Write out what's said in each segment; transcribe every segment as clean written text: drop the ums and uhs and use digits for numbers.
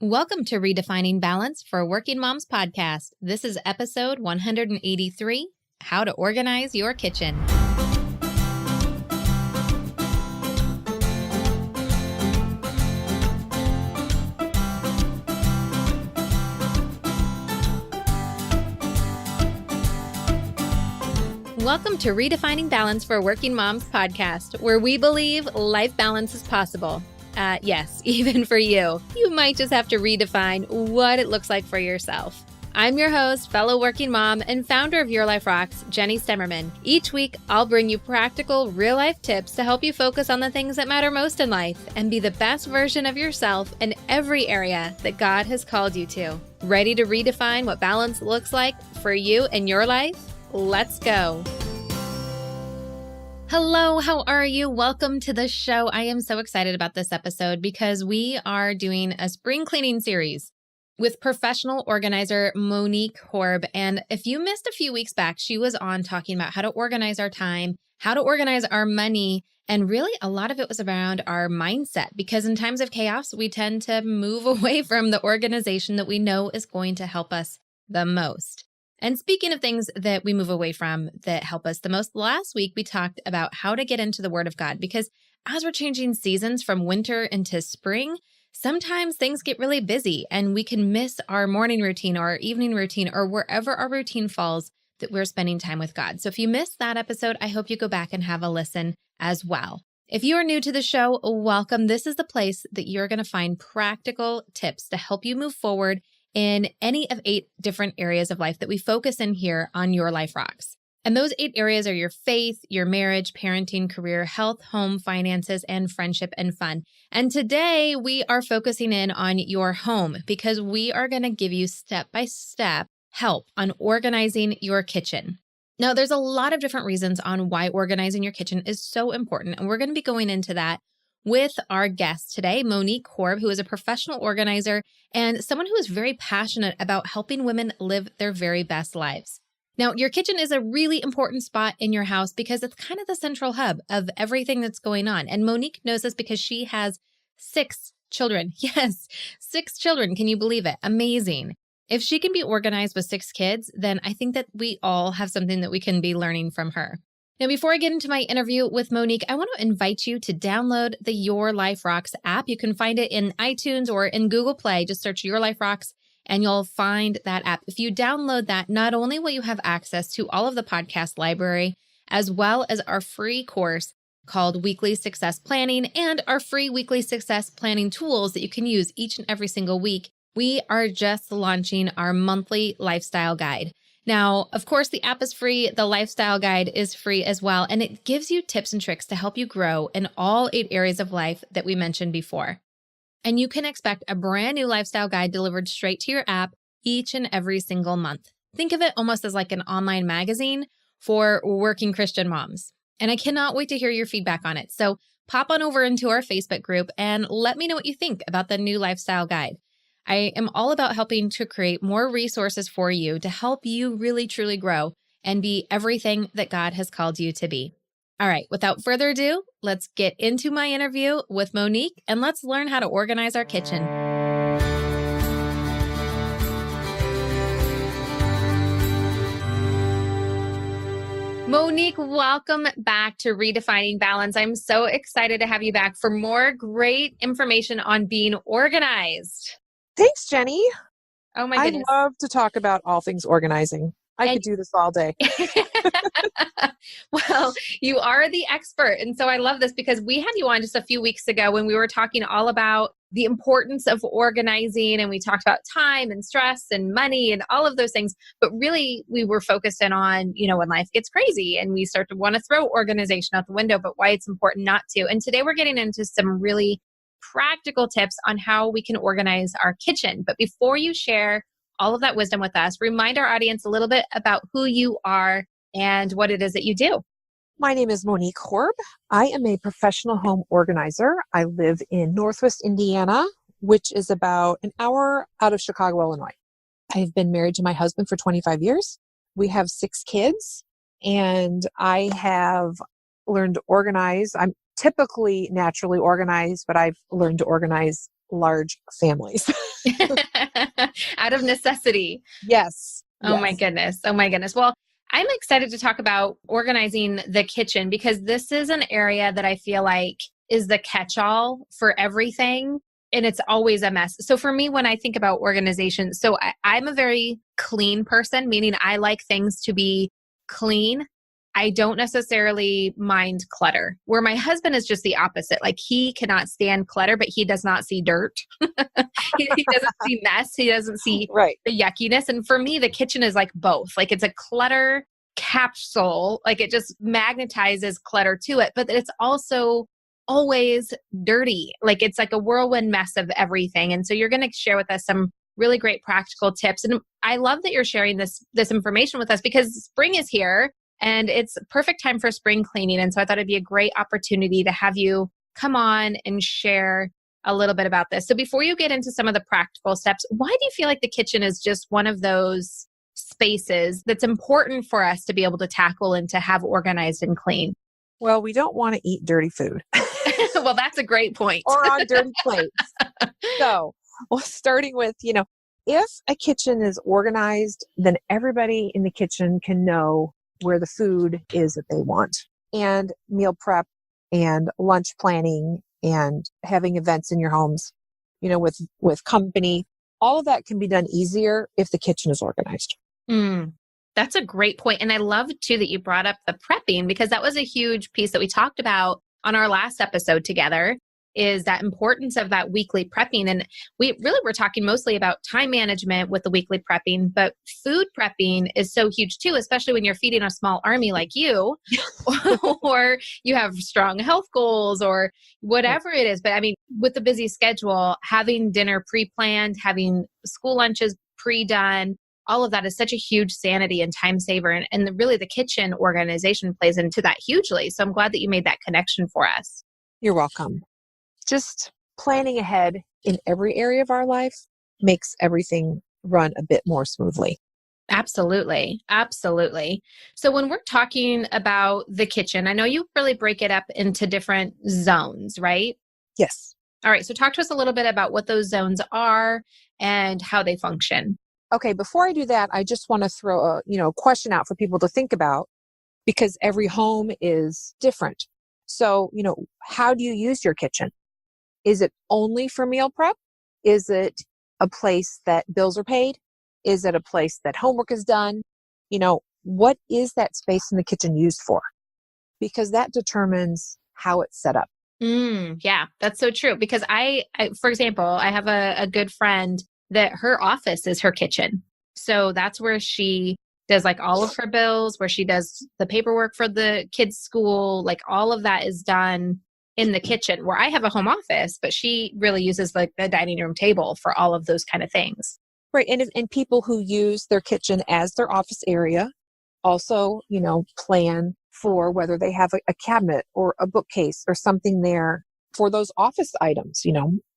Welcome to Redefining Balance for Working Moms podcast. This is episode 183, How to Organize Your Kitchen. Welcome to Redefining Balance for Working Moms podcast, where we believe life balance is possible. Yes, even for you. You might just have to redefine what it looks like for yourself. I'm your host, fellow working mom, and founder of Your Life Rocks, Jenny Stemmerman. Each week, I'll bring you practical, real-life tips to help you focus on the things that matter most in life and be the best version of yourself in every area that God has called you to. Ready to redefine what balance looks like for you in your life? Let's go. Hello, how are you? Welcome to the show. I am so excited about this episode because we are doing a spring cleaning series with professional organizer Monique Horb. And if you missed a few weeks back, she was on talking about how to organize our time, how to organize our money, and really a lot of it was around our mindset because in times of chaos, we tend to move away from the organization that we know is going to help us the most. And speaking of things that we move away from that help us the most, last week we talked about how to get into the Word of God because as we're changing seasons from winter into spring, sometimes things get really busy and we can miss our morning routine or our evening routine or wherever our routine falls that we're spending time with God. So if you missed that episode, I hope you go back and have a listen as well. If you are new to the show, welcome. This is the place that you're going to find practical tips to help you move forward in any of 8 different areas of life that we focus in here on Your Life Rocks. And those 8 areas are your faith, your marriage, parenting, career, health, home, finances, and friendship and fun. And today we are focusing in on your home because we are going to give you step-by-step help on organizing your kitchen. Now, there's a lot of different reasons on why organizing your kitchen is so important, and we're going to be going into that with our guest today, Monique Horb, who is a professional organizer and someone who is very passionate about helping women live their very best lives. Now, your kitchen is a really important spot in your house because it's kind of the central hub of everything that's going on. And Monique knows this because she has 6 children. Yes, 6 children. Can you believe it? Amazing. If she can be organized with 6 kids, then I think that we all have something that we can be learning from her. Now, before I get into my interview with Monique, I want to invite you to download the Your Life Rocks app. You can find it in iTunes or in Google Play. Just search Your Life Rocks and you'll find that app. If you download that, not only will you have access to all of the podcast library, as well as our free course called Weekly Success Planning and our free weekly success planning tools that you can use each and every single week. We are just launching our monthly lifestyle guide. Now, of course, the app is free. The lifestyle guide is free as well. And it gives you tips and tricks to help you grow in all 8 areas of life that we mentioned before. And you can expect a brand new lifestyle guide delivered straight to your app each and every single month. Think of it almost as like an online magazine for working Christian moms. And I cannot wait to hear your feedback on it. So pop on over into our Facebook group and let me know what you think about the new lifestyle guide. I am all about helping to create more resources for you to help you really, truly grow and be everything that God has called you to be. All right, without further ado, let's get into my interview with Monique and let's learn how to organize our kitchen. Monique, welcome back to Redefining Balance. I'm so excited to have you back for more great information on being organized. Thanks, Jenny. Oh my goodness. I love to talk about all things organizing. I could do this all day. Well, you are the expert. And so I love this because we had you on just a few weeks ago when we were talking all about the importance of organizing and we talked about time and stress and money and all of those things. But really we were focused in on, when life gets crazy and we start to want to throw organization out the window, but why it's important not to. And today we're getting into some really practical tips on how we can organize our kitchen. But before you share all of that wisdom with us, remind our audience a little bit about who you are and what it is that you do. My name is Monique Horb. I am a professional home organizer. I live in Northwest Indiana, which is about an hour out of Chicago, Illinois. I've been married to my husband for 25 years. We have 6 kids, and I have learned to organize. I'm typically naturally organized, but I've learned to organize large families. Out of necessity. Yes. Oh my Yes. goodness. Oh my goodness. Well, I'm excited to talk about organizing the kitchen because this is an area that I feel like is the catch-all for everything. And it's always a mess. So for me, when I think about organization, I'm a very clean person, meaning I like things to be clean. I don't necessarily mind clutter, where my husband is just the opposite. Like he cannot stand clutter, but he does not see dirt. He doesn't see mess. He doesn't see Right. the yuckiness. And for me, the kitchen is like both. Like it's a clutter capsule. Like it just magnetizes clutter to it, but it's also always dirty. Like it's like a whirlwind mess of everything. And so you're going to share with us some really great practical tips. And I love that you're sharing this information with us because spring is here and it's perfect time for spring cleaning. And so I thought it'd be a great opportunity to have you come on and share a little bit about this. So before you get into some of the practical steps, why do you feel like the kitchen is just one of those spaces that's important for us to be able to tackle and to have organized and clean? Well, we don't want to eat dirty food. Well, that's a great point. Or on dirty plates. So, well, starting with, if a kitchen is organized, then everybody in the kitchen can know where the food is that they want. And meal prep and lunch planning and having events in your homes, with company, all of that can be done easier if the kitchen is organized. That's a great point. And I love too that you brought up the prepping because that was a huge piece that we talked about on our last episode together, is that importance of that weekly prepping. And we really were talking mostly about time management with the weekly prepping, but food prepping is so huge too, especially when you're feeding a small army like you, or you have strong health goals or whatever it is. But I mean, with the busy schedule, having dinner pre-planned, having school lunches pre-done, all of that is such a huge sanity and time saver. And really the kitchen organization plays into that hugely. So I'm glad that you made that connection for us. You're welcome. Just planning ahead in every area of our life makes everything run a bit more smoothly. Absolutely. Absolutely. So when we're talking about the kitchen, I know you really break it up into different zones, right? Yes. All right. So talk to us a little bit about what those zones are and how they function. Okay. Before I do that, I just want to throw a question out for people to think about because every home is different. So, how do you use your kitchen? Is it only for meal prep? Is it a place that bills are paid? Is it a place that homework is done? What is that space in the kitchen used for? Because that determines how it's set up. Yeah, that's so true. Because I for example, I have a good friend that her office is her kitchen. So that's where she does like all of her bills, where she does the paperwork for the kids' school, like all of that is done in the kitchen, where I have a home office, but she really uses like the dining room table for all of those kind of things. Right. And people who use their kitchen as their office area also, plan for whether they have a cabinet or a bookcase or something there for those office items.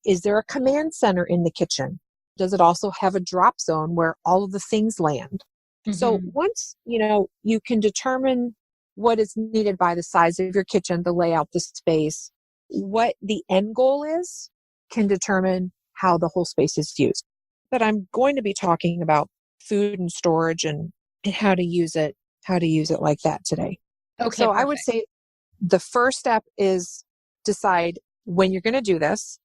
Is there a command center in the kitchen? Does it also have a drop zone where all of the things land? So once, you can determine what is needed by the size of your kitchen, the layout, the space, what the end goal is, can determine how the whole space is used. But I'm going to be talking about food and storage and how to use it like that today. Okay. So Perfect. I would say the first step is decide when you're going to do this.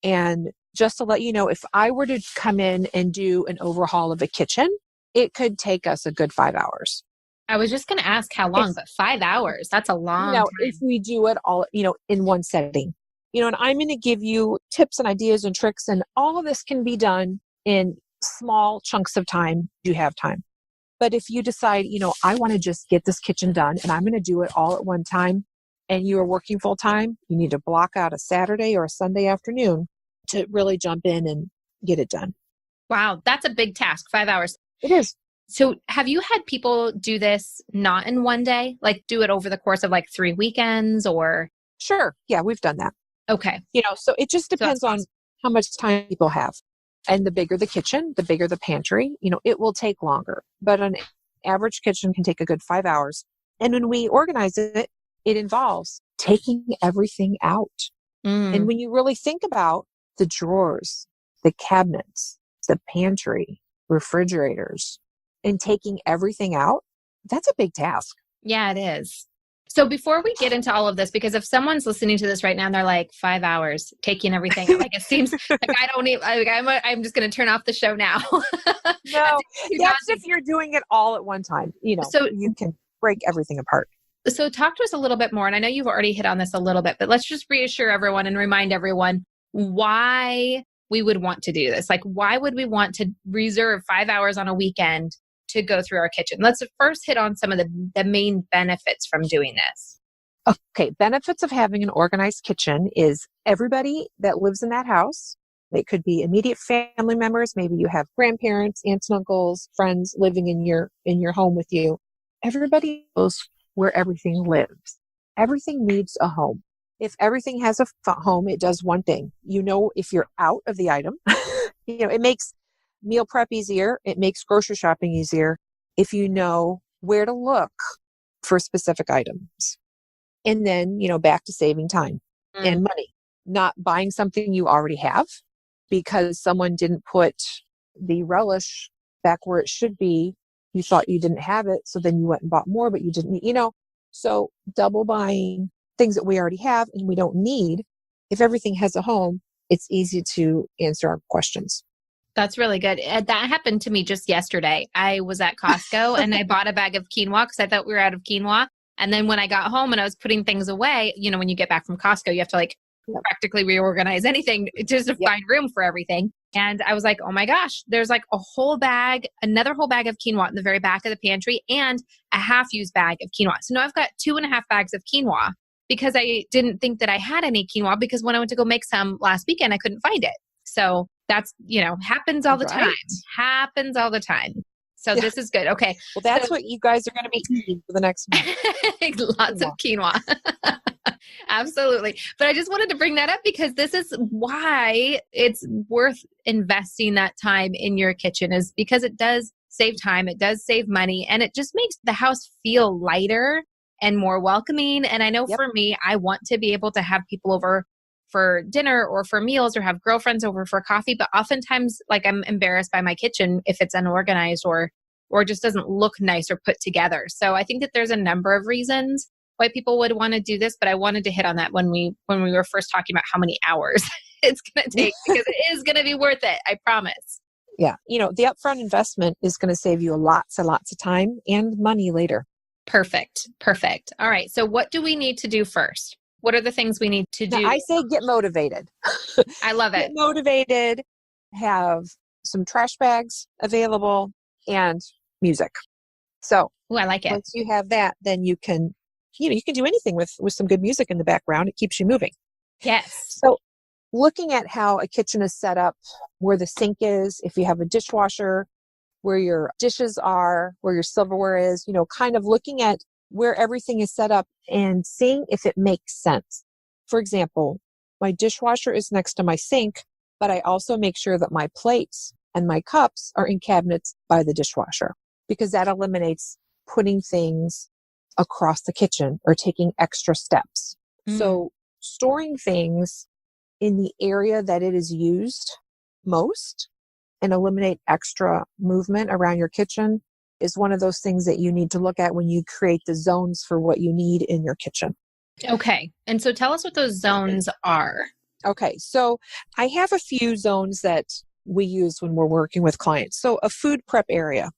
And just to let you know, if I were to come in and do an overhaul of a kitchen, it could take us a good 5 hours. I was just going to ask how long, but 5 hours, that's a long time. If we do it all, in one setting, and I'm going to give you tips and ideas and tricks, and all of this can be done in small chunks of time. You have time. But if you decide, I want to just get this kitchen done and I'm going to do it all at one time, and you are working full time, you need to block out a Saturday or a Sunday afternoon to really jump in and get it done. Wow. That's a big task, 5 hours. It is. So have you had people do this not in one day, like do it over the course of like 3 weekends or? Sure. Yeah, we've done that. Okay. So it just depends on how much time people have. And the bigger the kitchen, the bigger the pantry, it will take longer. But an average kitchen can take a good 5 hours. And when we organize it, it involves taking everything out. And when you really think about the drawers, the cabinets, the pantry, refrigerators, and taking everything out, that's a big task. Yeah, it is. So before we get into all of this, because if someone's listening to this right now and they're like 5 hours taking everything, like it seems like I don't need, like I'm just going to turn off the show now. No, that's if you're doing it all at one time. So you can break everything apart. So talk to us a little bit more. And I know you've already hit on this a little bit, but let's just reassure everyone and remind everyone why we would want to do this. Like, why would we want to reserve 5 hours on a weekend to go through our kitchen? Let's first hit on some of the main benefits from doing this. Okay. Benefits of having an organized kitchen is everybody that lives in that house. It could be immediate family members. Maybe you have grandparents, aunts and uncles, friends living in your home with you. Everybody knows where everything lives. Everything needs a home. If everything has a home, it does one thing. If you're out of the item, it makes meal prep easier. It makes grocery shopping easier if you know where to look for specific items. And then, back to saving time and money, not buying something you already have because someone didn't put the relish back where it should be. You thought you didn't have it. So then you went and bought more, but you didn't, so double buying things that we already have and we don't need. If everything has a home, it's easy to answer our questions. That's really good. That happened to me just yesterday. I was at Costco and I bought a bag of quinoa because I thought we were out of quinoa. And then when I got home and I was putting things away, when you get back from Costco, you have to practically reorganize anything just to find room for everything. And I was like, oh my gosh, there's like another whole bag of quinoa in the very back of the pantry and a half-used bag of quinoa. So now I've got 2.5 bags of quinoa because I didn't think that I had any quinoa because when I went to go make some last weekend, I couldn't find it. So that's, happens all the time. Happens all the time. So this is good. Okay. Well, that's what you guys are going to be eating for the next month. Lots of quinoa. Absolutely. But I just wanted to bring that up because this is why it's worth investing that time in your kitchen, is because it does save time, it does save money, and it just makes the house feel lighter and more welcoming. And I know for me, I want to be able to have people over for dinner or for meals or have girlfriends over for coffee. But oftentimes, I'm embarrassed by my kitchen if it's unorganized or just doesn't look nice or put together. So I think that there's a number of reasons why people would want to do this, but I wanted to hit on that when we were first talking about how many hours it's going to take, because it is going to be worth it. I promise. Yeah. The upfront investment is going to save you lots and lots of time and money later. Perfect. All right. So what do we need to do first? What are the things we need to do? Now, I say get motivated. I love it. Get motivated, have some trash bags available, and music. So I like it. Once you have that, then you can do anything with some good music in the background. It keeps you moving. Yes. So looking at how a kitchen is set up, where the sink is, if you have a dishwasher, where your dishes are, where your silverware is, kind of looking at where everything is set up and seeing if it makes sense. For example, my dishwasher is next to my sink, but I also make sure that my plates and my cups are in cabinets by the dishwasher, because that eliminates putting things across the kitchen or taking extra steps. So storing things in the area that it is used most and eliminate extra movement around your kitchen is one of those things that you need to look at when you create the zones for what you need in your kitchen. Okay. And so tell us what those zones are. Okay. So I have a few zones that we use when we're working with clients. So a food prep area.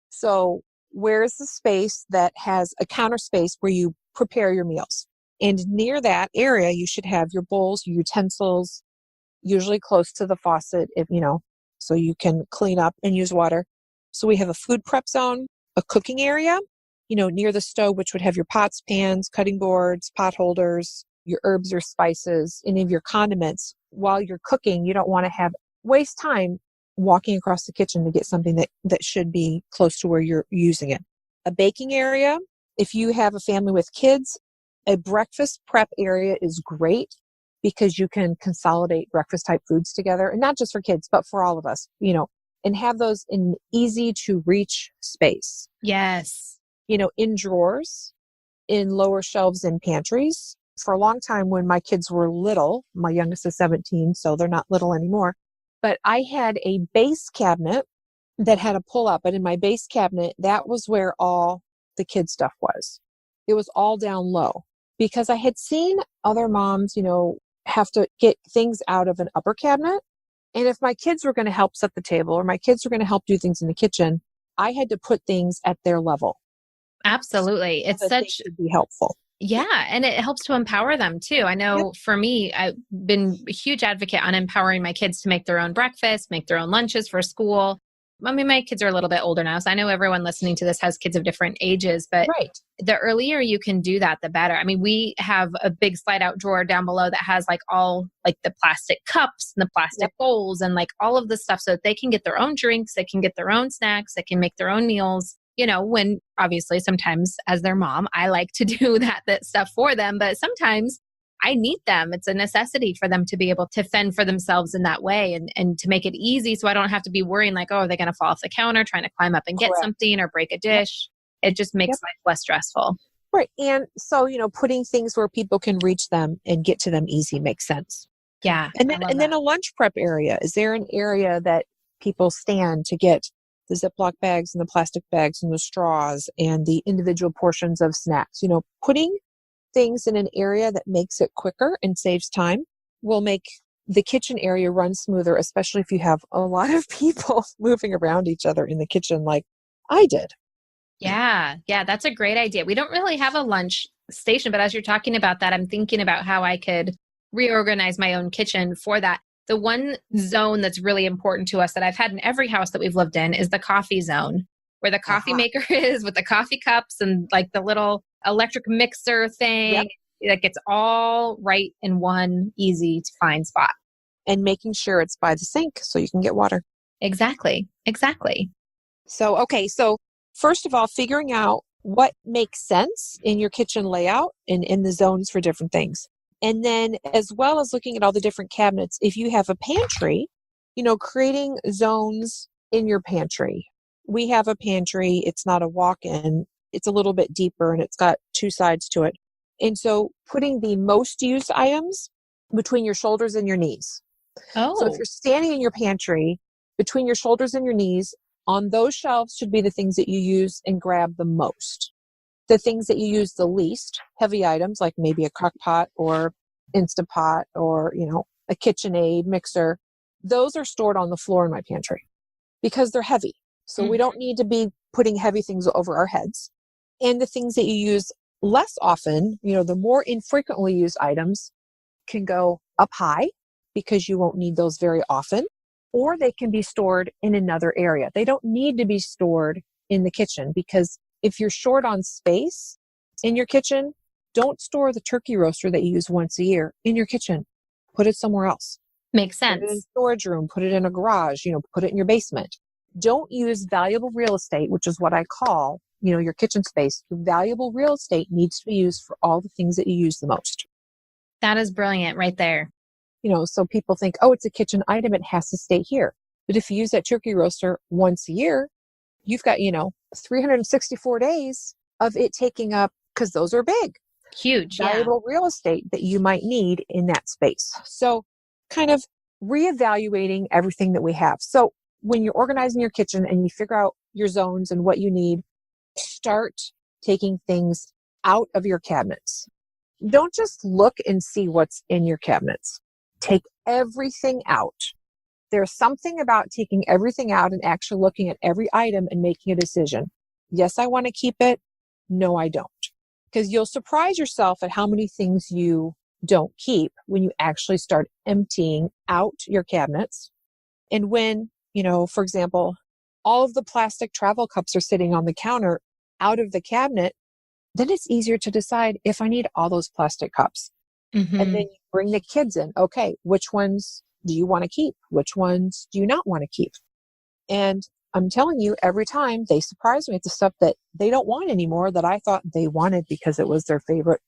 So where is the space that has a counter space where you prepare your meals? And near that area, you should have your bowls, your utensils, usually close to the faucet, so you can clean up and use water. So we have a food prep zone, a cooking area, near the stove, which would have your pots, pans, cutting boards, pot holders, your herbs or spices, any of your condiments. While you're cooking, you don't want to waste time walking across the kitchen to get something that should be close to where you're using it. A baking area. If you have a family with kids, a breakfast prep area is great because you can consolidate breakfast type foods together, and not just for kids, but for all of us, and have those in easy to reach space. Yes. In drawers, in lower shelves in pantries. For a long time when my kids were little, my youngest is 17, so they're not little anymore. But I had a base cabinet that had a pull up, and in my base cabinet, that was where all the kid stuff was. It was all down low because I had seen other moms, have to get things out of an upper cabinet. And if my kids were going to help set the table or my kids were going to help do things in the kitchen, I had to put things at their level. Absolutely. So It's that they such, could be helpful. yeah. And it helps to empower them too. I know for me, I've been a huge advocate on empowering my kids to make their own breakfast, make their own lunches for school. I mean, my kids are a little bit older now, so I know everyone listening to this has kids of different ages, but Right. the earlier you can do that, the better. I mean, we have a big slide out drawer down below that has like all like the plastic cups and the plastic bowls and like all of the stuff so that they can get their own drinks, they can get their own snacks, they can make their own meals. When obviously sometimes as their mom, I like to do that stuff for them, but sometimes I need them. It's a necessity for them to be able to fend for themselves in that way and to make it easy so I don't have to be worrying like, oh, are they going to fall off the counter trying to climb up and get something or break a dish? It just makes life less stressful. Right. And so, putting things where people can reach them and get to them easy makes sense. Yeah. And then a lunch prep area. Is there an area that people stand to get the Ziploc bags and the plastic bags and the straws and the individual portions of snacks? Putting things in an area that makes it quicker and saves time will make the kitchen area run smoother, especially if you have a lot of people moving around each other in the kitchen like I did. Yeah. Yeah. That's a great idea. We don't really have a lunch station, but as you're talking about that, I'm thinking about how I could reorganize my own kitchen for that. The one zone that's really important to us that I've had in every house that we've lived in is the coffee zone, where the coffee maker is with the coffee cups and like the little electric mixer thing. That gets all right in one easy to find spot. And making sure it's by the sink so you can get water. Exactly. So first of all, figuring out what makes sense in your kitchen layout and in the zones for different things. And then as well as looking at all the different cabinets, if you have a pantry, creating zones in your pantry. We have a pantry. It's not a walk-in. It's a little bit deeper and it's got two sides to it. And so putting the most used items between your shoulders and your knees. Oh. So if you're standing in your pantry, between your shoulders and your knees, on those shelves should be the things that you use and grab the most. The things that you use the least, heavy items like maybe a crock pot or Instapot or, a KitchenAid mixer, those are stored on the floor in my pantry because they're heavy. So we don't need to be putting heavy things over our heads. And the things that you use less often, the more infrequently used items can go up high because you won't need those very often, or they can be stored in another area. They don't need to be stored in the kitchen because if you're short on space in your kitchen, don't store the turkey roaster that you use once a year in your kitchen. Put it somewhere else. Makes sense. Put it in a storage room, put it in a garage, put it in your basement. Don't use valuable real estate, which is what I call, your kitchen space. Valuable real estate needs to be used for all the things that you use the most. That is brilliant right there. So people think, oh, it's a kitchen item. It has to stay here. But if you use that turkey roaster once a year, you've got, 364 days of it taking up, because those are big. Huge. Valuable real estate that you might need in that space. So kind of reevaluating everything that we have. So when you're organizing your kitchen and you figure out your zones and what you need, start taking things out of your cabinets. Don't just look and see what's in your cabinets. Take everything out. There's something about taking everything out and actually looking at every item and making a decision. Yes, I want to keep it. No, I don't. Because you'll surprise yourself at how many things you don't keep when you actually start emptying out your cabinets. And when, for example, all of the plastic travel cups are sitting on the counter out of the cabinet, then it's easier to decide if I need all those plastic cups. Mm-hmm. And then you bring the kids in. Okay, which ones do you want to keep? Which ones do you not want to keep? And I'm telling you, every time they surprise me with the stuff that they don't want anymore that I thought they wanted because it was their favorite,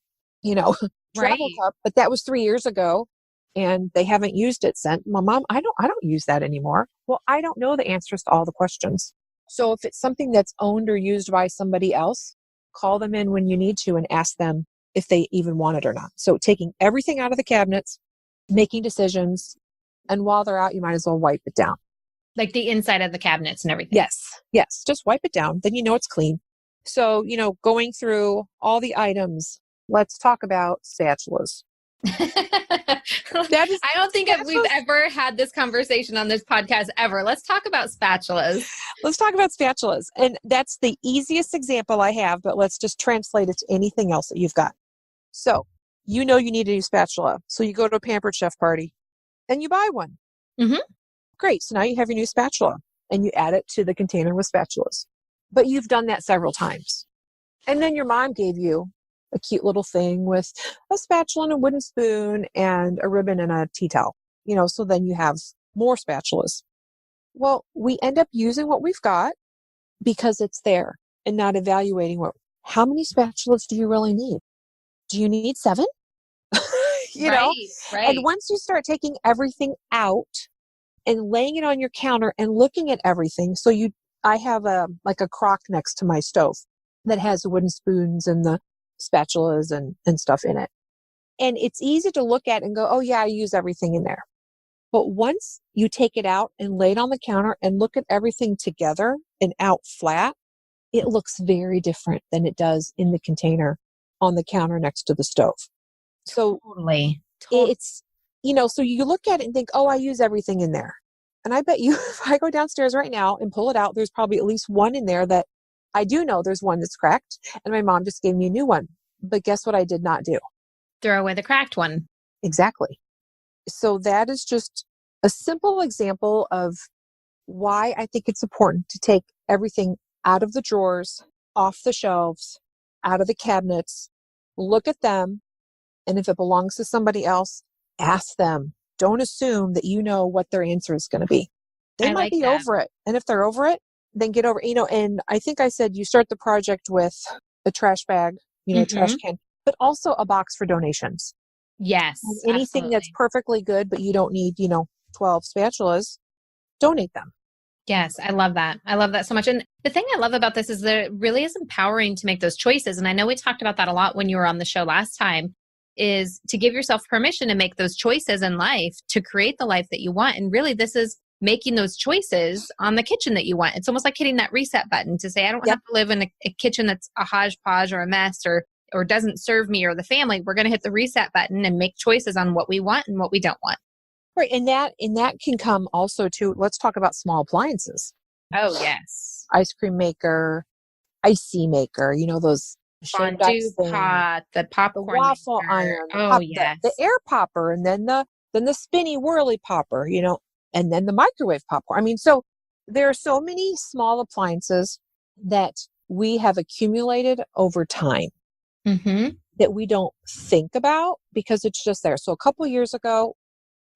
travel cup. But that was 3 years ago and they haven't used it since. My mom, I don't use that anymore. Well, I don't know the answers to all the questions. So if it's something that's owned or used by somebody else, call them in when you need to and ask them if they even want it or not. So taking everything out of the cabinets, making decisions, And while they're out, you might as well wipe it down. Like the inside of the cabinets and everything. Yes. Just wipe it down. Then you know it's clean. So, going through all the items, let's talk about spatulas. I don't think we've ever had this conversation on this podcast ever. Let's talk about spatulas. Let's talk about spatulas. And that's the easiest example I have, but let's just translate it to anything else that you've got. So, you need a new spatula. So you go to a Pampered Chef party and you buy one. Mm-hmm. Great. So now you have your new spatula and you add it to the container with spatulas. But you've done that several times. And then your mom gave you a cute little thing with a spatula and a wooden spoon and a ribbon and a tea towel. So then you have more spatulas. Well, we end up using what we've got because it's there and not evaluating how many spatulas do you really need? Do you need 7? Right. And once you start taking everything out and laying it on your counter and looking at everything. So I have a crock next to my stove that has the wooden spoons and the spatulas and stuff in it. And it's easy to look at and go, oh yeah, I use everything in there. But once you take it out and lay it on the counter and look at everything together and out flat, it looks very different than it does in the container on the counter next to the stove. So totally. It's, so you look at it and think, oh, I use everything in there. And I bet you, if I go downstairs right now and pull it out, there's probably at least one in there that I do know there's one that's cracked. And my mom just gave me a new one. But guess what I did not do? Throw away the cracked one. Exactly. So that is just a simple example of why I think it's important to take everything out of the drawers, off the shelves, out of the cabinets, look at them. And if it belongs to somebody else, ask them. Don't assume that you know what their answer is going to be. They might be over it. And if they're over it, then get over it. And I think I said you start the project with a trash bag, trash can, but also a box for donations. Yes. And anything that's perfectly good, but you don't need, 12 spatulas, donate them. Yes, I love that. I love that so much. And the thing I love about this is that it really is empowering to make those choices. And I know we talked about that a lot when you were on the show last time, is to give yourself permission to make those choices in life to create the life that you want. And really, this is making those choices on the kitchen that you want. It's almost like hitting that reset button to say, I don't have to live in a kitchen that's a hodgepodge or a mess or doesn't serve me or the family. We're going to hit the reset button and make choices on what we want and what we don't want. Right. And that can come also to, let's talk about small appliances. Oh, yes. Ice cream maker, icy maker, those fondue pot, the popcorn, the waffle maker. Iron, yes. the air popper, and then the spinny whirly popper, and then the microwave popcorn. I mean, so there are so many small appliances that we have accumulated over time that we don't think about because it's just there. So a couple of years ago,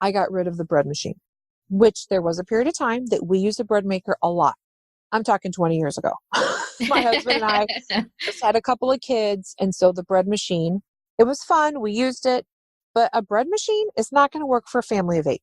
I got rid of the bread machine, which there was a period of time that we used a bread maker a lot. I'm talking 20 years ago. My husband and I just had a couple of kids. And so the bread machine, it was fun. We used it. But a bread machine is not going to work for a family of 8.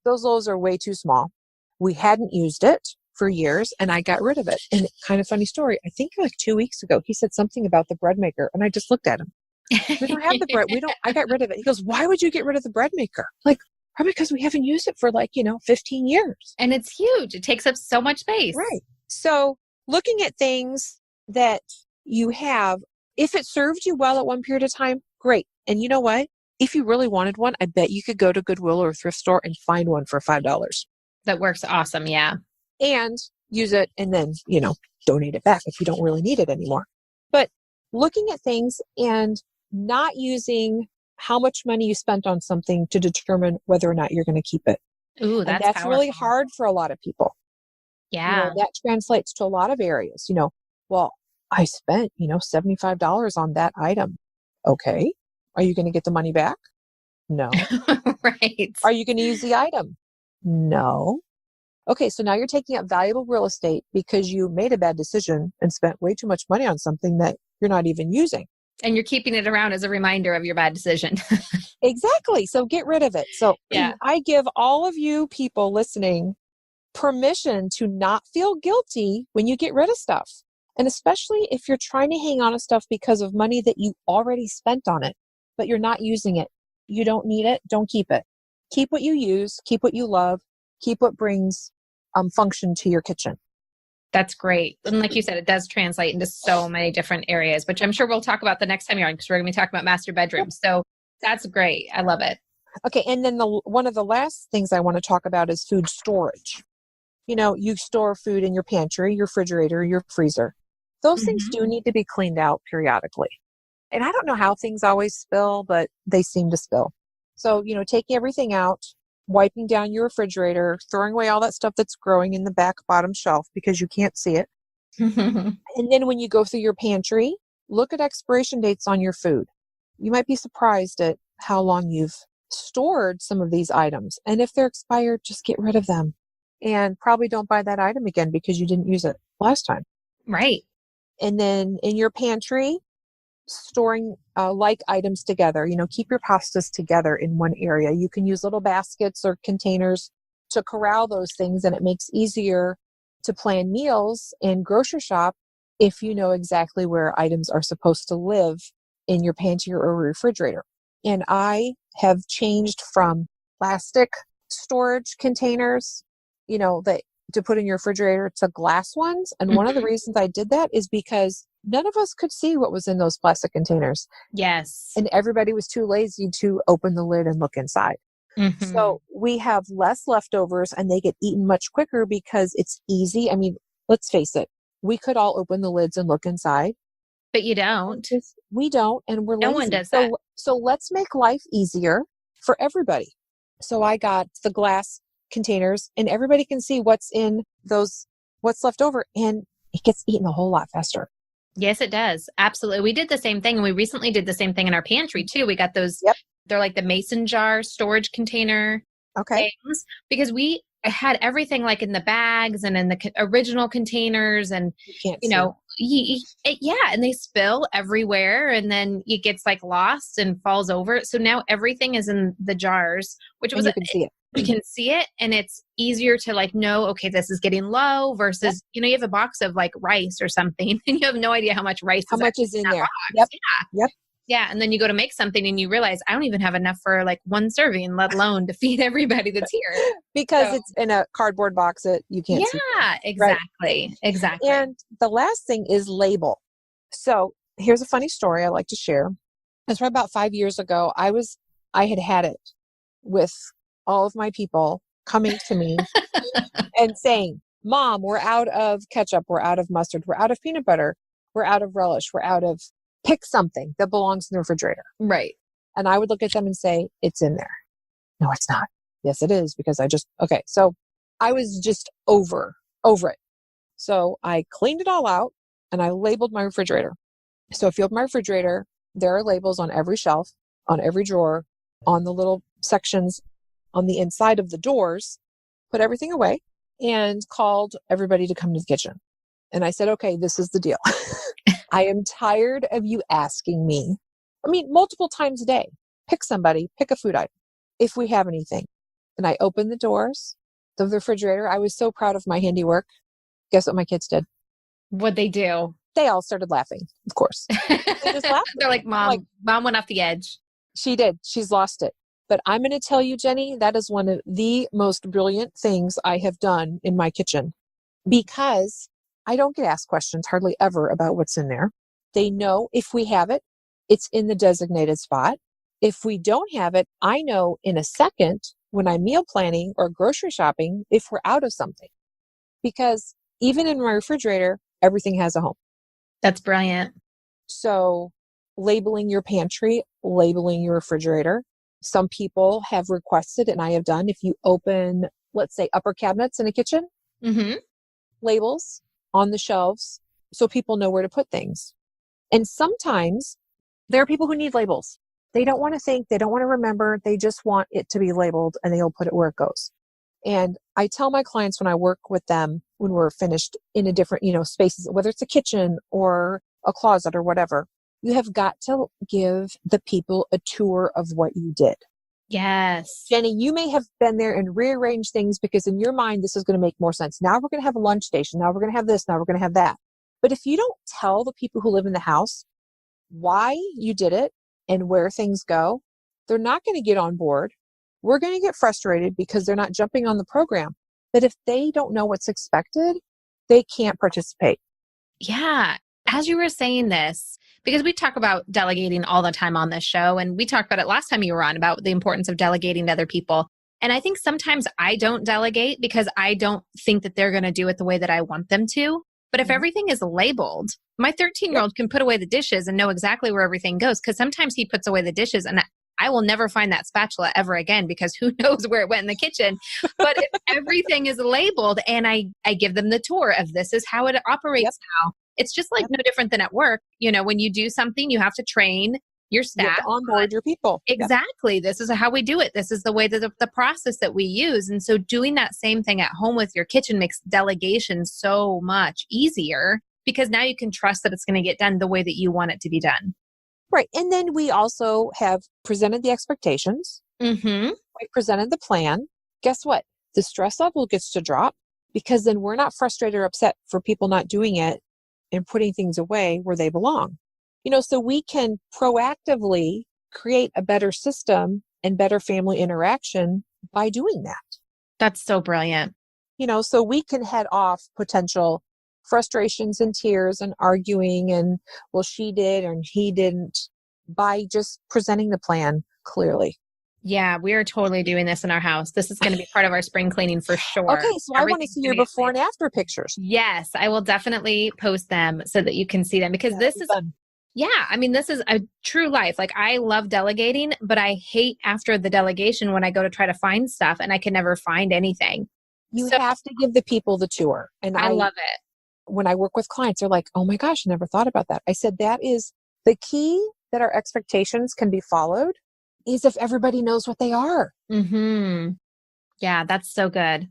Those loaves are way too small. We hadn't used it for years and I got rid of it. And kind of funny story. I think like 2 weeks ago, he said something about the bread maker. And I just looked at him. We don't have the bread. I got rid of it. He goes, why would you get rid of the bread maker? Like, probably because we haven't used it for 15 years. And it's huge. It takes up so much space. Right. So looking at things that you have, if it served you well at one period of time, great. And you know what? If you really wanted one, I bet you could go to Goodwill or a thrift store and find one for $5. That works awesome. Yeah. And use it and then, donate it back if you don't really need it anymore. But looking at things and not using how much money you spent on something to determine whether or not you're going to keep it. Ooh, that's really hard for a lot of people. Yeah. That translates to a lot of areas. Well, I spent, $75 on that item. Okay. Are you going to get the money back? No. Right. Are you going to use the item? No. Okay. So now you're taking up valuable real estate because you made a bad decision and spent way too much money on something that you're not even using. And you're keeping it around as a reminder of your bad decision. Exactly. So get rid of it. So yeah. I give all of you people listening permission to not feel guilty when you get rid of stuff. And especially if you're trying to hang on to stuff because of money that you already spent on it, but you're not using it. You don't need it. Don't keep it. Keep what you use, keep what you love, keep what brings function to your kitchen. That's great. And like you said, it does translate into so many different areas, which I'm sure we'll talk about the next time you're on, because we're going to be talking about master bedrooms. So that's great. I love it. Okay. And then one of the last things I want to talk about is food storage. You store food in your pantry, your refrigerator, your freezer. Those things do need to be cleaned out periodically. And I don't know how things always spill, but they seem to spill. So, taking everything out, wiping down your refrigerator, throwing away all that stuff that's growing in the back bottom shelf because you can't see it. And then when you go through your pantry, look at expiration dates on your food. You might be surprised at how long you've stored some of these items. And if they're expired, just get rid of them. And probably don't buy that item again because you didn't use it last time. Right. And then in your pantry, storing like items together. Keep your pastas together in one area. You can use little baskets or containers to corral those things, and it makes easier to plan meals and grocery shop if you know exactly where items are supposed to live in your pantry or refrigerator. And I have changed from plastic storage containers, that to put in your refrigerator, to glass ones. And one of the reasons I did that is because none of us could see what was in those plastic containers. Yes. And everybody was too lazy to open the lid and look inside. So we have less leftovers and they get eaten much quicker because it's easy. I mean, let's face it. We could all open the lids and look inside. But you don't. We don't. And we're lazy. No one does that. So let's make life easier for everybody. So I got the glass containers and everybody can see what's in those, what's left over, and it gets eaten a whole lot faster. Yes, it does. Absolutely. We did the same thing. And we recently did the same thing in our pantry too. We got those, they're like the mason jar storage container things, because we had everything like in the bags and in the original containers, and and they spill everywhere, and then it gets like lost and falls over. So now everything is in the jars, which was, you can see it. You can see it, and it's easier to like know, okay, this is getting low versus, you have a box of like rice or something and you have no idea how much rice is in there. Box. Yeah. And then you go to make something and you realize I don't even have enough for like one serving, let alone to feed everybody that's here. Because it's in a cardboard box that you can't see. Yeah, exactly. Right? Exactly. And the last thing is label. So here's a funny story I like to share. It's probably about 5 years ago. I had it with all of my people coming to me and saying, Mom, we're out of ketchup. We're out of mustard. We're out of peanut butter. We're out of relish. We're out of, pick something that belongs in the refrigerator. Right. And I would look at them and say, it's in there. No, it's not. Yes, it is, because okay. So I was just over it. So I cleaned it all out and I labeled my refrigerator. So if you open my refrigerator, there are labels on every shelf, on every drawer, on the little sections on the inside of the doors, put everything away, and called everybody to come to the kitchen. And I said, okay, this is the deal. I am tired of you asking me, multiple times a day, pick a food item, if we have anything. And I opened the doors of the refrigerator. I was so proud of my handiwork. Guess what my kids did? What'd they do? They all started laughing, of course. They just laughed. They're like, Mom went off the edge. She did. She's lost it. But I'm going to tell you, Jenny, that is one of the most brilliant things I have done in my kitchen, because I don't get asked questions hardly ever about what's in there. They know if we have it, it's in the designated spot. If we don't have it, I know in a second when I'm meal planning or grocery shopping if we're out of something. Because even in my refrigerator, everything has a home. That's brilliant. So labeling your pantry, labeling your refrigerator. Some people have requested, and I have done, if you open, let's say, upper cabinets in a kitchen, labels on the shelves so people know where to put things. And sometimes there are people who need labels. They don't want to think, they don't want to remember, they just want it to be labeled, and they'll put it where it goes. And I tell my clients when I work with them, when we're finished in a different, spaces, whether it's a kitchen or a closet or whatever, you have got to give the people a tour of what you did. Yes. Jenny, you may have been there and rearranged things because in your mind, this is going to make more sense. Now we're going to have a lunch station. Now we're going to have this. Now we're going to have that. But if you don't tell the people who live in the house why you did it and where things go, they're not going to get on board. we're going to get frustrated because they're not jumping on the program. But if they don't know what's expected, they can't participate. Yeah. As you were saying this, because we talk about delegating all the time on this show, and we talked about it last time you were on about the importance of delegating to other people. And I think sometimes I don't delegate because I don't think that they're going to do it the way that I want them to. But if everything is labeled, my 13-year-old can put away the dishes and know exactly where everything goes. Because sometimes he puts away the dishes and I will never find that spatula ever again because who knows where it went in the kitchen. But if everything is labeled and I give them the tour of this is how it operates now. It's just like no different than at work. You know, when you do something, you have to train your staff. You have to onboard your people. Exactly. Yep. This is how we do it. This is the way that the process that we use. And so doing that same thing at home with your kitchen makes delegation so much easier because now you can trust that it's going to get done the way that you want it to be done. Right. And then we also have presented the expectations. Mm-hmm. We presented the plan. Guess what? The stress level gets to drop because then we're not frustrated or upset for people not doing it and putting things away where they belong. You know, so we can proactively create a better system and better family interaction by doing that. That's so brilliant. You know, so we can head off potential frustrations and tears and arguing and, well, she did and he didn't by just presenting the plan clearly. Yeah, we are totally doing this in our house. This is going to be part of our spring cleaning for sure. Okay, so I want to see your before and after pictures. Yes, I will definitely post them so that you can see them because this is fun. Yeah, I mean, this is a true life. Like I love delegating, but I hate after the delegation when I go to try to find stuff and I can never find anything. You have to give the people the tour. And I love it. When I work with clients, they're like, oh my gosh, I never thought about that. I said, that is the key that our expectations can be followed is if everybody knows what they are. Mm-hmm. Yeah, that's so good.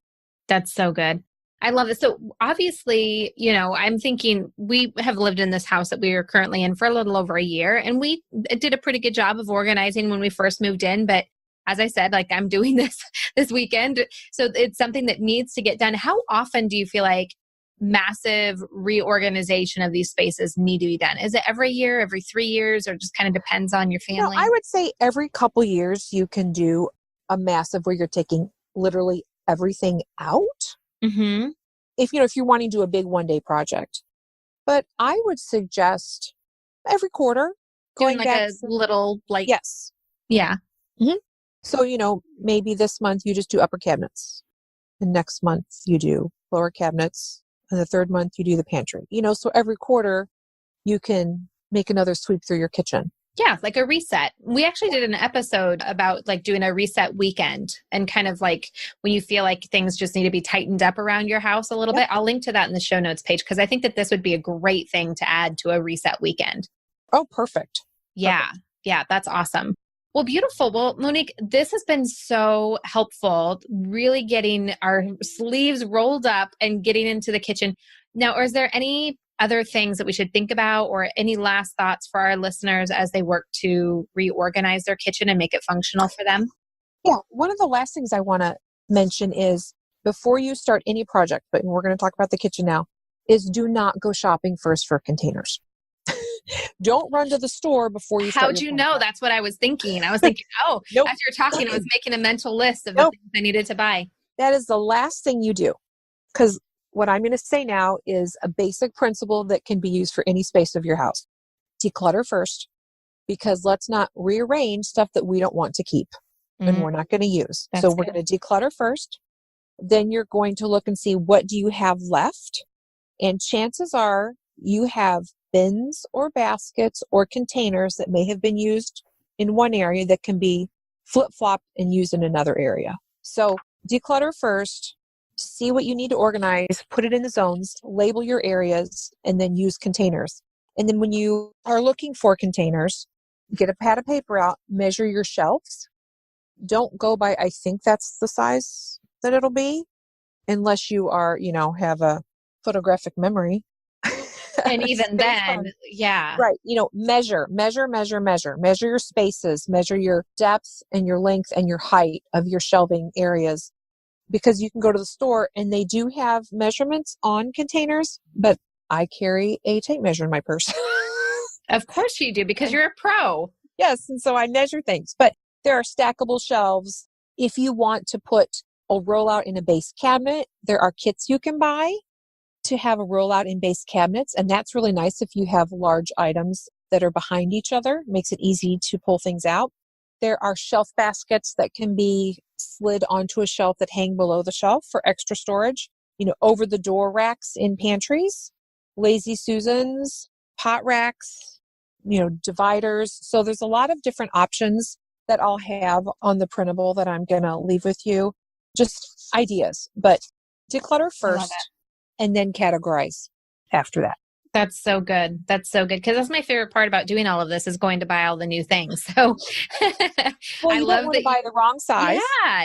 That's so good. I love it. So obviously, you know, I'm thinking we have lived in this house that we are currently in for a little over a year, and we did a pretty good job of organizing when we first moved in. But as I said, like I'm doing this weekend. So it's something that needs to get done. How often do you feel like massive reorganization of these spaces need to be done? Is it every year, every 3 years, or just kind of depends on your family? I would say every couple years you can do a massive where you're taking literally everything out. Mm-hmm. If you're wanting to do a big one-day project. But I would suggest every quarter going like a little yes. Yeah. Mm-hmm. So, maybe this month you just do upper cabinets. The next month you do lower cabinets. And the third month you do the pantry. So every quarter you can make another sweep through your kitchen. Yeah, like a reset. We actually did an episode about like doing a reset weekend and kind of like when you feel like things just need to be tightened up around your house a little bit. I'll link to that in the show notes page because I think that this would be a great thing to add to a reset weekend. Oh, perfect. Yeah. Perfect. Yeah, that's awesome. Well, beautiful. Well, Monique, this has been so helpful, really getting our sleeves rolled up and getting into the kitchen. Now, is there any other things that we should think about or any last thoughts for our listeners as they work to reorganize their kitchen and make it functional for them? Yeah. One of the last things I want to mention is before you start any project, but we're going to talk about the kitchen now, is do not go shopping first for containers. Don't run to the store before you start. How'd you know? That's what I was thinking. I was thinking, nope. As you were talking, I was making a mental list of the things I needed to buy. That is the last thing you do. Because what I'm going to say now is a basic principle that can be used for any space of your house. Declutter first, because let's not rearrange stuff that we don't want to keep and we're not going to use. That's so we're going to declutter first. Then you're going to look and see what do you have left. And chances are you have bins or baskets or containers that may have been used in one area that can be flip-flopped and used in another area. So declutter first, see what you need to organize, put it in the zones, label your areas, and then use containers. And then when you are looking for containers, get a pad of paper out, measure your shelves. Don't go by, I think that's the size that it'll be, unless you are, have a photographic memory. And even then, yeah. Right. Measure your spaces, measure your depth and your length and your height of your shelving areas, because you can go to the store and they do have measurements on containers, but I carry a tape measure in my purse. Of course you do, because you're a pro. Yes. And so I measure things, but there are stackable shelves. If you want to put a rollout in a base cabinet, there are kits you can buy to have a rollout in base cabinets. And that's really nice if you have large items that are behind each other. It makes it easy to pull things out. There are shelf baskets that can be slid onto a shelf that hang below the shelf for extra storage. Over the door racks in pantries, Lazy Susans, pot racks, dividers. So there's a lot of different options that I'll have on the printable that I'm going to leave with you. Just ideas, but declutter first and then categorize after that. That's so good. That's so good. Because that's my favorite part about doing all of this is going to buy all the new things. So well, you don't want to buy the wrong size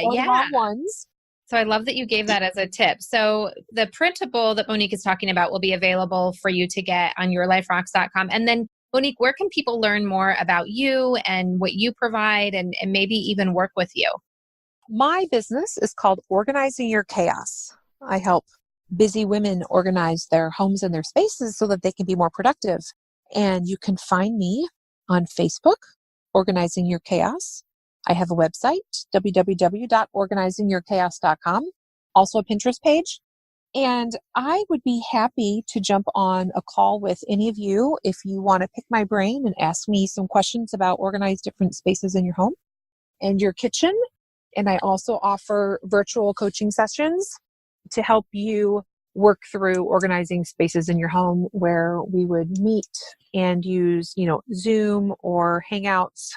or the wrong ones. So I love that you gave that as a tip. So the printable that Monique is talking about will be available for you to get on yourliferocks.com. And then Monique, where can people learn more about you and what you provide and maybe even work with you? My business is called Organizing Your Chaos. I help busy women organize their homes and their spaces so that they can be more productive. And you can find me on Facebook, Organizing Your Chaos. I have a website, www.organizingyourchaos.com, also a Pinterest page. And I would be happy to jump on a call with any of you if you want to pick my brain and ask me some questions about organizing different spaces in your home and your kitchen. And I also offer virtual coaching sessions to help you work through organizing spaces in your home where we would meet and use, Zoom or Hangouts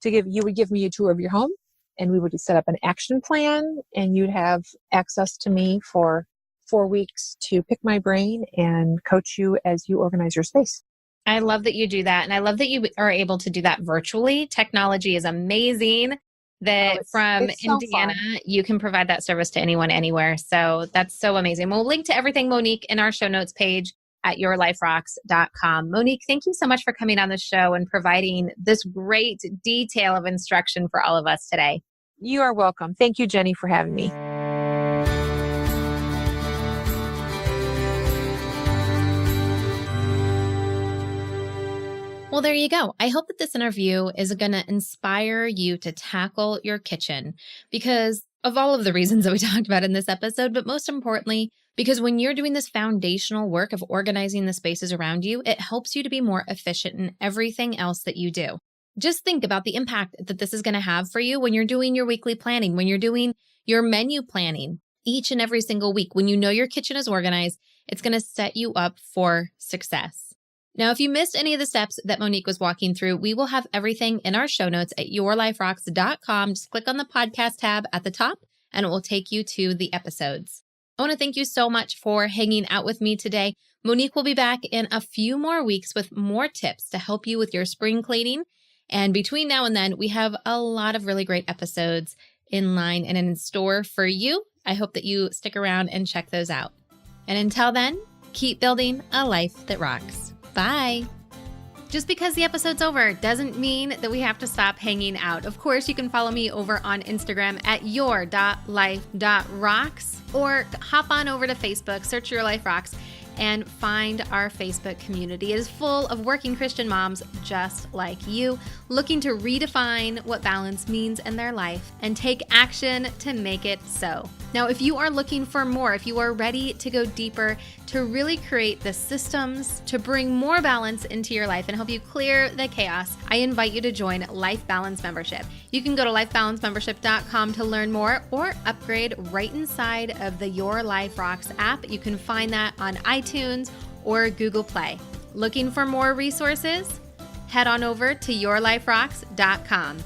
you would give me a tour of your home and we would set up an action plan and you'd have access to me for 4 weeks to pick my brain and coach you as you organize your space. I love that you do that. And I love that you are able to do that virtually. Technology is amazing. That from Indiana, you can provide that service to anyone, anywhere. So that's so amazing. We'll link to everything, Monique, in our show notes page at yourliferocks.com. Monique, thank you so much for coming on the show and providing this great detail of instruction for all of us today. You are welcome. Thank you, Jenny, for having me. Well, there you go. I hope that this interview is going to inspire you to tackle your kitchen because of all of the reasons that we talked about in this episode, but most importantly, because when you're doing this foundational work of organizing the spaces around you, it helps you to be more efficient in everything else that you do. Just think about the impact that this is going to have for you when you're doing your weekly planning, when you're doing your menu planning each and every single week. When you know your kitchen is organized, it's going to set you up for success. Now, if you missed any of the steps that Monique was walking through, we will have everything in our show notes at yourliferocks.com. Just click on the podcast tab at the top and it will take you to the episodes. I want to thank you so much for hanging out with me today. Monique will be back in a few more weeks with more tips to help you with your spring cleaning. And between now and then, we have a lot of really great episodes in line and in store for you. I hope that you stick around and check those out. And until then, keep building a life that rocks. Bye. Just because the episode's over doesn't mean that we have to stop hanging out. Of course, you can follow me over on Instagram at your.life.rocks or hop on over to Facebook, search Your Life Rocks, and find our Facebook community. It is full of working Christian moms just like you, looking to redefine what balance means in their life and take action to make it so. Now, if you are looking for more, if you are ready to go deeper, to really create the systems to bring more balance into your life and help you clear the chaos, I invite you to join Life Balance Membership. You can go to lifebalancemembership.com to learn more or upgrade right inside of the Your Life Rocks app. You can find that on iTunes or Google Play. Looking for more resources? Head on over to yourliferocks.com.